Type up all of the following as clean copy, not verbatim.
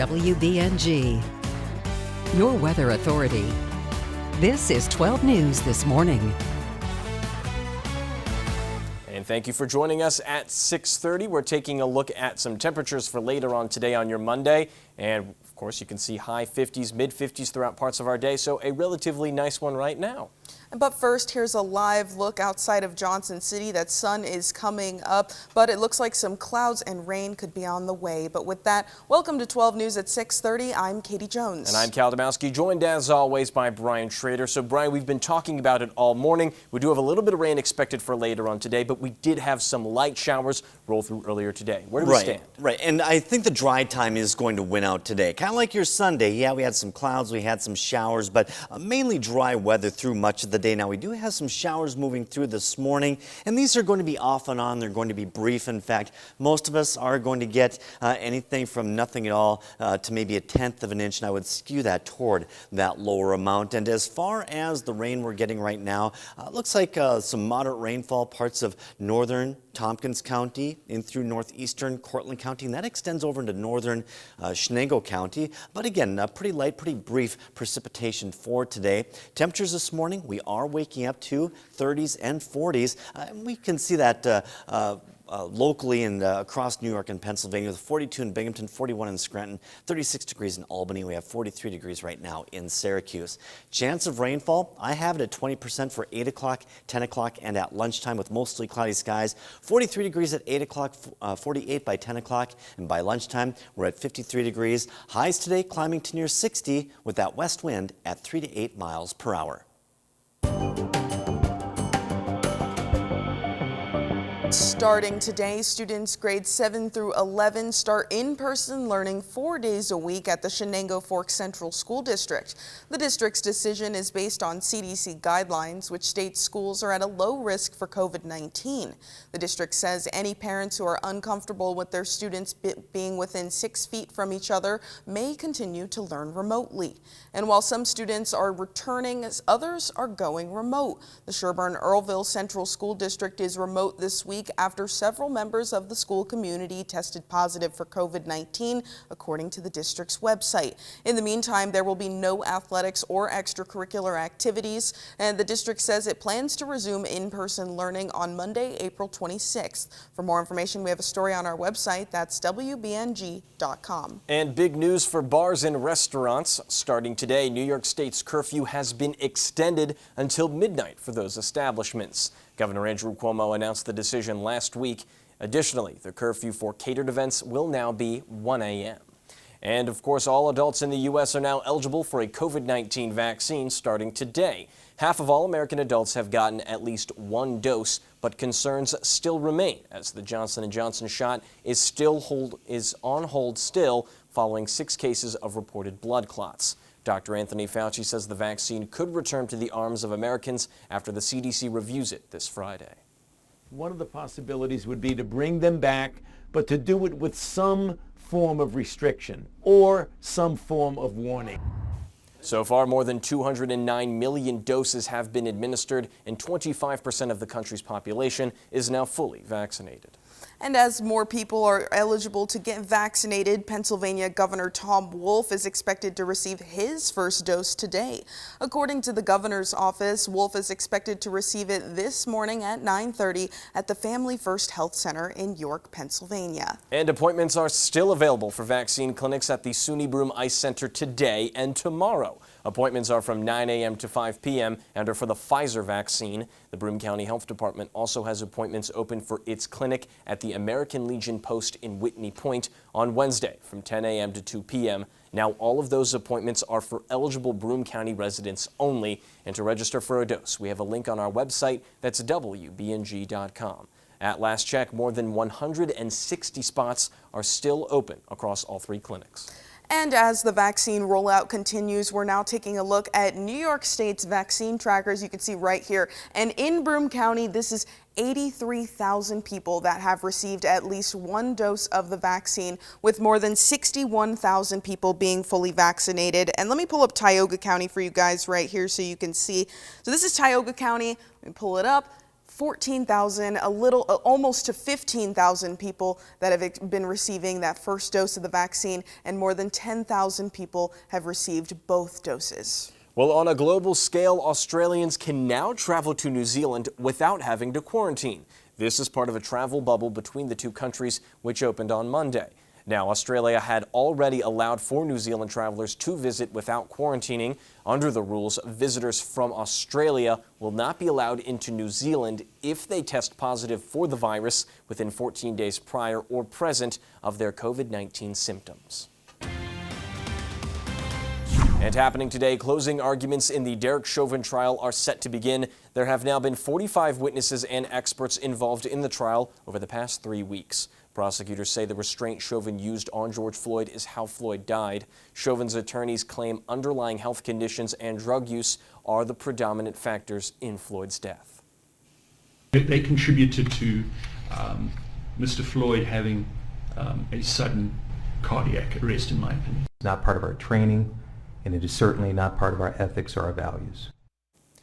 WBNG, your weather authority. This is 12 News This Morning. And thank you for joining us at 6:30. We're taking a look at some temperatures for later on today on your Monday. And of course, you can see high 50s, mid 50s throughout parts of our day. So a relatively nice one right now. But first, here's a live look outside of Johnson City. That sun is coming up, but it looks like some clouds and rain could be on the way. But with that, welcome to 12 News at 6:30. I'm Katie Jones. And I'm Cal Domowski, joined as always by Brian Schrader. So Brian, we've been talking about it all morning. We do have a little bit of rain expected for later on today, but we did have some light showers roll through earlier today. Where do we stand? Right, and I think the dry time is going to win out today. Kind of like your Sunday. Yeah, we had some clouds, we had some showers, but mainly dry weather through much of the day. Now, we do have some showers moving through this morning, and these are going to be off and on. They're going to be brief. In fact, most of us are going to get anything from nothing at all to maybe 1/10 of an inch, and I would skew that toward that lower amount. And as far as the rain we're getting right now, looks like some moderate rainfall parts of northern Tompkins County in through northeastern Cortland County, and that extends over into northern Shenango County. But again, pretty light, pretty brief precipitation for today. Temperatures this morning, we are waking up to 30s and 40s. We can see that locally and across New York and Pennsylvania, with 42 in Binghamton, 41 in Scranton, 36 degrees in Albany. We have 43 degrees right now in Syracuse. Chance of rainfall, I have it at 20% for 8 o'clock, 10 o'clock, and at lunchtime with mostly cloudy skies. 43 degrees at 8 o'clock, 48 by 10 o'clock, and by lunchtime, we're at 53 degrees. Highs today climbing to near 60 with that west wind at 3 to 8 miles per hour. Starting today, students grades 7 through 11 start in-person learning 4 days a week at the Shenango Forks Central School District. The district's decision is based on CDC guidelines, which states schools are at a low risk for COVID-19. The district says any parents who are uncomfortable with their students being within 6 feet from each other may continue to learn remotely. And while some students are returning, others are going remote. The Sherburne-Earlville Central School District is remote this week after several members of the school community tested positive for COVID-19, according to the district's website. In the meantime, there will be no athletics or extracurricular activities, and the district says it plans to resume in-person learning on Monday, April 26th. For more information, we have a story on our website. That's WBNG.com. And big news for bars and restaurants. Starting today, New York State's curfew has been extended until midnight for those establishments. Governor Andrew Cuomo announced the decision last week. Additionally, the curfew for catered events will now be 1 a.m. And of course, all adults in the U.S. are now eligible for a COVID-19 vaccine starting today. Half of all American adults have gotten at least one dose, but concerns still remain as the Johnson & Johnson shot is on hold still following 6 cases of reported blood clots. Dr. Anthony Fauci says the vaccine could return to the arms of Americans after the CDC reviews it this Friday. One of the possibilities would be to bring them back, but to do it with some form of restriction or some form of warning. So far, more than 209 million doses have been administered, and 25% of the country's population is now fully vaccinated. And as more people are eligible to get vaccinated, Pennsylvania Governor Tom Wolf is expected to receive his first dose today. According to the governor's office, Wolf is expected to receive it this morning at 9:30 at the Family First Health Center in York, Pennsylvania. And appointments are still available for vaccine clinics at the SUNY Broome Ice Center today and tomorrow. Appointments are from 9 a.m. to 5 p.m. and are for the Pfizer vaccine. The Broome County Health Department also has appointments open for its clinic at the American Legion Post in Whitney Point on Wednesday from 10 a.m. to 2 p.m. Now, all of those appointments are for eligible Broome County residents only. And to register for a dose, we have a link on our website. That's WBNG.com. At last check, more than 160 spots are still open across all 3 clinics. And as the vaccine rollout continues, we're now taking a look at New York State's vaccine trackers. You can see right here. And in Broome County, this is 83,000 people that have received at least one dose of the vaccine, with more than 61,000 people being fully vaccinated. And let me pull up Tioga County for you guys right here so you can see. So this is Tioga County. Let me pull it up. 14,000, almost to 15,000 people that have been receiving that first dose of the vaccine, and more than 10,000 people have received both doses. Well, on a global scale, Australians can now travel to New Zealand without having to quarantine. This is part of a travel bubble between the two countries, which opened on Monday. Now, Australia had already allowed for New Zealand travelers to visit without quarantining. Under the rules, visitors from Australia will not be allowed into New Zealand if they test positive for the virus within 14 days prior or present of their COVID-19 symptoms. And happening today, closing arguments in the Derek Chauvin trial are set to begin. There have now been 45 witnesses and experts involved in the trial over the past 3 weeks. Prosecutors say the restraint Chauvin used on George Floyd is how Floyd died. Chauvin's attorneys claim underlying health conditions and drug use are the predominant factors in Floyd's death. They contributed to Mr. Floyd having a sudden cardiac arrest, in my opinion. It's not part of our training, and it is certainly not part of our ethics or our values.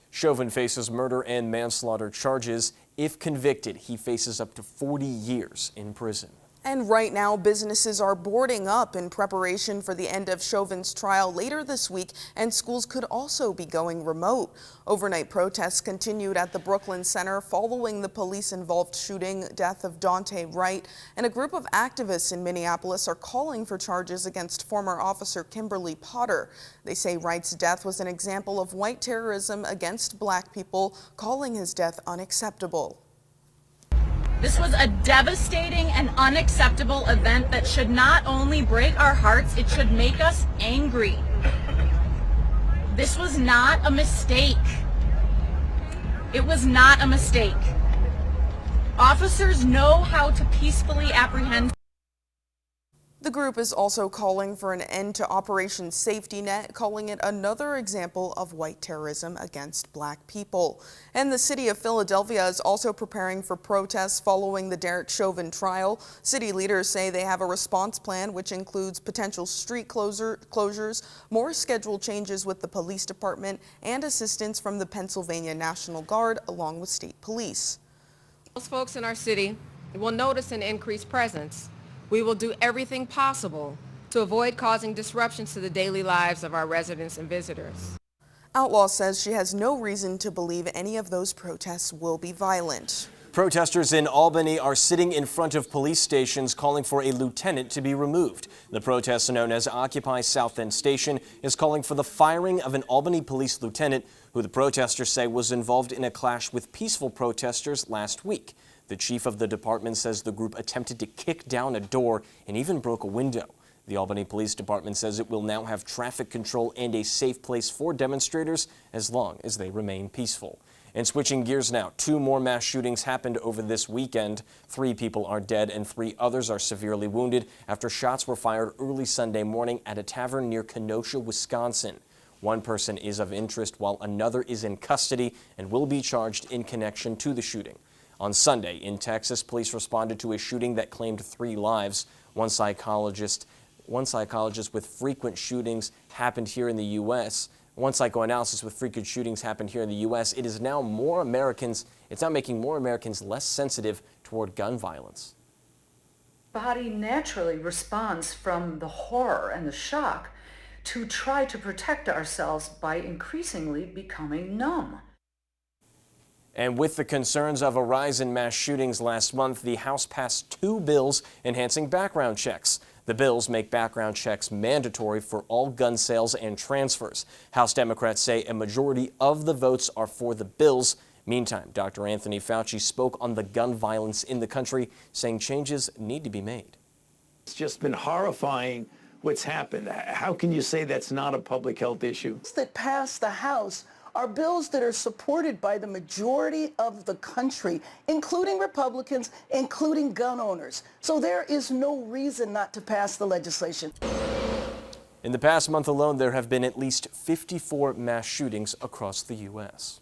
Chauvin faces murder and manslaughter charges. If convicted, he faces up to 40 years in prison. And right now, businesses are boarding up in preparation for the end of Chauvin's trial later this week, and schools could also be going remote. Overnight protests continued at the Brooklyn Center following the police-involved shooting death of Dante Wright, and a group of activists in Minneapolis are calling for charges against former officer Kimberly Potter. They say Wright's death was an example of white terrorism against black people, calling his death unacceptable. This was a devastating and unacceptable event that should not only break our hearts, it should make us angry. This was not a mistake. It was not a mistake. Officers know how to peacefully apprehend. The group is also calling for an end to Operation Safety Net, calling it another example of white terrorism against black people. And the city of Philadelphia is also preparing for protests following the Derek Chauvin trial. City leaders say they have a response plan which includes potential street closures, more schedule changes with the police department, and assistance from the Pennsylvania National Guard along with state police. Most folks in our city will notice an increased presence. We will do everything possible to avoid causing disruptions to the daily lives of our residents and visitors. Outlaw says she has no reason to believe any of those protests will be violent. Protesters in Albany are sitting in front of police stations calling for a lieutenant to be removed. The protest, known as Occupy South End Station, is calling for the firing of an Albany police lieutenant who the protesters say was involved in a clash with peaceful protesters last week. The chief of the department says the group attempted to kick down a door and even broke a window. The Albany Police Department says it will now have traffic control and a safe place for demonstrators as long as they remain peaceful. And switching gears now, 2 more mass shootings happened over this weekend. 3 people are dead and 3 others are severely wounded after shots were fired early Sunday morning at a tavern near Kenosha, Wisconsin. 1 person is of interest while another is in custody and will be charged in connection to the shooting. On Sunday in Texas, police responded to a shooting that claimed 3 lives. One psychologist with frequent shootings happened here in the U.S. One psychoanalysis with frequent shootings happened here in the U.S. It is now it's now making more Americans less sensitive toward gun violence. Body naturally responds from the horror and the shock to try to protect ourselves by increasingly becoming numb. And with the concerns of a rise in mass shootings last month, the House passed 2 bills enhancing background checks. The bills make background checks mandatory for all gun sales and transfers. House Democrats say a majority of the votes are for the bills. Meantime, Dr. Anthony Fauci spoke on the gun violence in the country, saying changes need to be made. It's just been horrifying what's happened. How can you say that's not a public health issue? That passed the House are bills that are supported by the majority of the country, including Republicans, including gun owners. So there is no reason not to pass the legislation. In the past month alone, there have been at least 54 mass shootings across the U.S.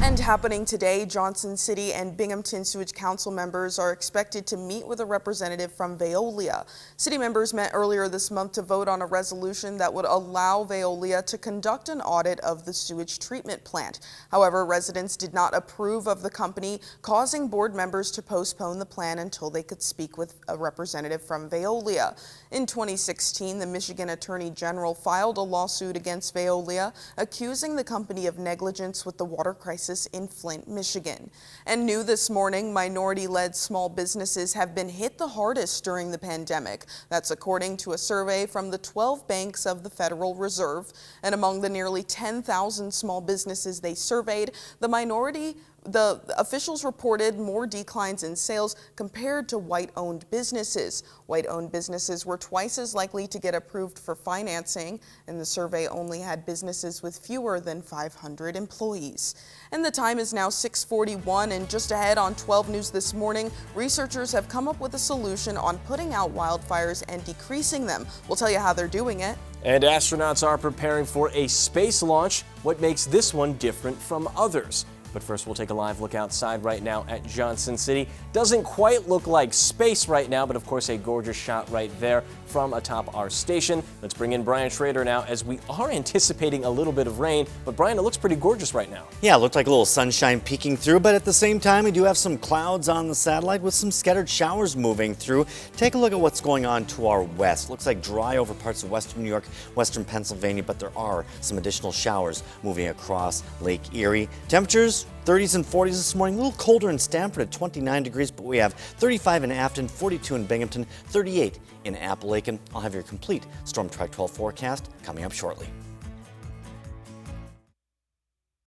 And happening today, Johnson City and Binghamton Sewage Council members are expected to meet with a representative from Veolia. City members met earlier this month to vote on a resolution that would allow Veolia to conduct an audit of the sewage treatment plant. However, residents did not approve of the company, causing board members to postpone the plan until they could speak with a representative from Veolia. In 2016, the Michigan Attorney General filed a lawsuit against Veolia, accusing the company of negligence with the water crisis in Flint, Michigan. And new this morning, minority-led small businesses have been hit the hardest during the pandemic. That's according to a survey from the 12 banks of the Federal Reserve. And among the nearly 10,000 small businesses they surveyed, the officials reported more declines in sales compared to white-owned businesses. White-owned businesses were twice as likely to get approved for financing, and the survey only had businesses with fewer than 500 employees. And the time is now 6:41, and just ahead on 12 News this morning, researchers have come up with a solution on putting out wildfires and decreasing them. We'll tell you how they're doing it. And astronauts are preparing for a space launch. What makes this one different from others? But first, we'll take a live look outside right now at Johnson City. Doesn't quite look like space right now, but of course a gorgeous shot right there from atop our station. Let's bring in Brian Schrader now, as we are anticipating a little bit of rain. But Brian, it looks pretty gorgeous right now. Yeah, it looked like a little sunshine peeking through, but at the same time, we do have some clouds on the satellite with some scattered showers moving through. Take a look at what's going on to our west. Looks like dry over parts of western New York, western Pennsylvania, but there are some additional showers moving across Lake Erie. Temperatures 30s and 40s this morning, a little colder in Stamford at 29 degrees, but we have 35 in Afton, 42 in Binghamton, 38 in Appalachian. I'll have your complete Storm Track 12 forecast coming up shortly.